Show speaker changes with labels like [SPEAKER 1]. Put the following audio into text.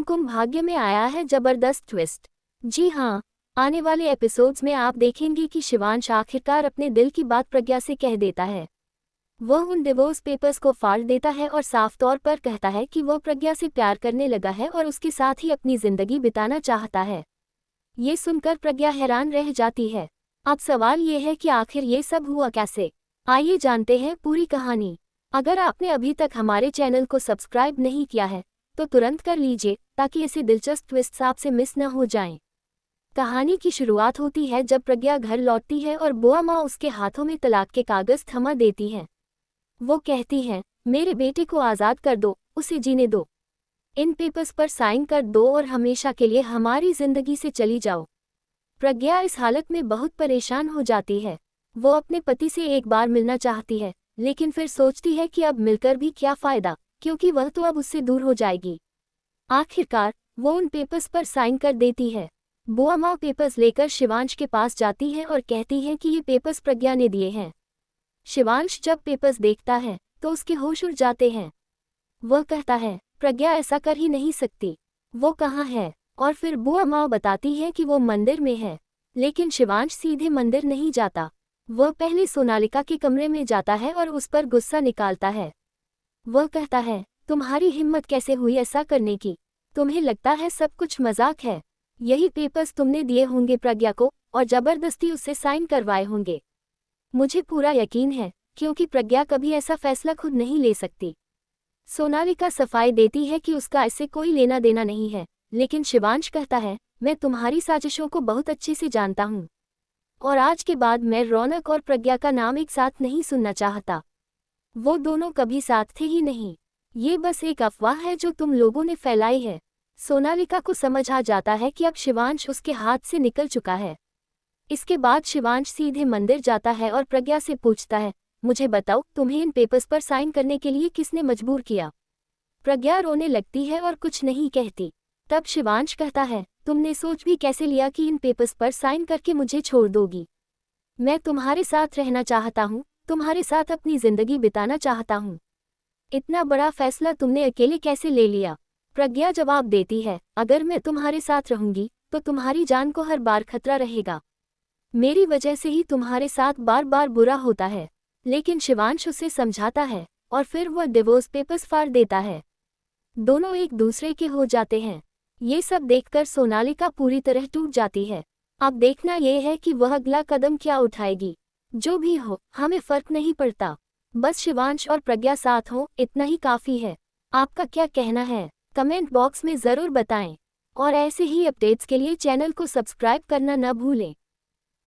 [SPEAKER 1] कुमकुम भाग्य में आया है जबरदस्त ट्विस्ट। जी हाँ, आने वाले एपिसोड्स में आप देखेंगे कि शिवांश आखिरकार अपने दिल की बात प्रज्ञा से कह देता है। वह उन डिवोर्स पेपर्स को फाड़ देता है और साफ तौर पर कहता है कि वह प्रज्ञा से प्यार करने लगा है और उसके साथ ही अपनी जिंदगी बिताना चाहता है। ये सुनकर प्रज्ञा हैरान रह जाती है। अब सवाल ये है कि आखिर ये सब हुआ कैसे? आइए जानते हैं पूरी कहानी। अगर आपने अभी तक हमारे चैनल को सब्सक्राइब नहीं किया है तो तुरंत कर लीजिए ताकि ऐसे दिलचस्प ट्विस्ट आपसे मिस न हो जाएं। कहानी की शुरुआत होती है जब प्रज्ञा घर लौटती है और बुआ माँ उसके हाथों में तलाक के कागज थमा देती हैं। वो कहती हैं, मेरे बेटे को आज़ाद कर दो, उसे जीने दो। इन पेपर्स पर साइन कर दो और हमेशा के लिए हमारी जिंदगी से चली जाओ। प्रज्ञा इस हालत में बहुत परेशान हो जाती है। वो अपने पति से एक बार मिलना चाहती है, लेकिन फिर सोचती है कि अब मिलकर भी क्या फ़ायदा, क्योंकि वह तो अब उससे दूर हो जाएगी। आखिरकार वो उन पेपर्स पर साइन कर देती है। बुआ माँ पेपर्स लेकर शिवांश के पास जाती है और कहती है कि ये पेपर्स प्रज्ञा ने दिए हैं। शिवांश जब पेपर्स देखता है तो उसके होश उड़ जाते हैं। वह कहता है, प्रज्ञा ऐसा कर ही नहीं सकती, वो कहाँ है? और फिर बुआ माँ बताती है कि वो मंदिर में है। लेकिन शिवांश सीधे मंदिर नहीं जाता। वह पहले सोनालिका के कमरे में जाता है और उस पर गुस्सा निकालता है। वह कहता है, तुम्हारी हिम्मत कैसे हुई ऐसा करने की? तुम्हें लगता है सब कुछ मजाक है? यही पेपर्स तुमने दिए होंगे प्रज्ञा को और जबरदस्ती उससे साइन करवाए होंगे। मुझे पूरा यकीन है, क्योंकि प्रज्ञा कभी ऐसा फैसला खुद नहीं ले सकती। सोनालिका सफाई देती है कि उसका इससे कोई लेना देना नहीं है, लेकिन शिवांश कहता है, मैं तुम्हारी साजिशों को बहुत अच्छे से जानता हूँ और आज के बाद मैं रौनक और प्रज्ञा का नाम एक साथ नहीं सुनना चाहता। वो दोनों कभी साथ थे ही नहीं। ये बस एक अफवाह है जो तुम लोगों ने फैलाई है। सोनालिका को समझ आ जाता है कि अब शिवांश उसके हाथ से निकल चुका है। इसके बाद शिवांश सीधे मंदिर जाता है और प्रज्ञा से पूछता है, मुझे बताओ, तुम्हें इन पेपर्स पर साइन करने के लिए किसने मजबूर किया? प्रज्ञा रोने लगती है और कुछ नहीं कहती। तब शिवांश कहता है, तुमने सोच भी कैसे लिया कि इन पेपर्स पर साइन करके मुझे छोड़ दोगी? मैं तुम्हारे साथ रहना चाहता हूँ, तुम्हारे साथ अपनी जिंदगी बिताना चाहता हूँ। इतना बड़ा फैसला तुमने अकेले कैसे ले लिया? प्रज्ञा जवाब देती है, अगर मैं तुम्हारे साथ रहूंगी तो तुम्हारी जान को हर बार खतरा रहेगा। मेरी वजह से ही तुम्हारे साथ बार बार बुरा होता है। लेकिन शिवांश उसे समझाता है और फिर वह डिवोर्स पेपर्स फाड़ देता है। दोनों एक दूसरे के हो जाते हैं। ये सब देखकर सोनालिका पूरी तरह टूट जाती है। अब देखना यह है कि वह अगला कदम क्या उठाएगी। जो भी हो, हमें फर्क नहीं पड़ता, बस शिवांश और प्रज्ञा साथ हो, इतना ही काफ़ी है। आपका क्या कहना है? कमेंट बॉक्स में ज़रूर बताएं और ऐसे ही अपडेट्स के लिए चैनल को सब्सक्राइब करना न भूलें।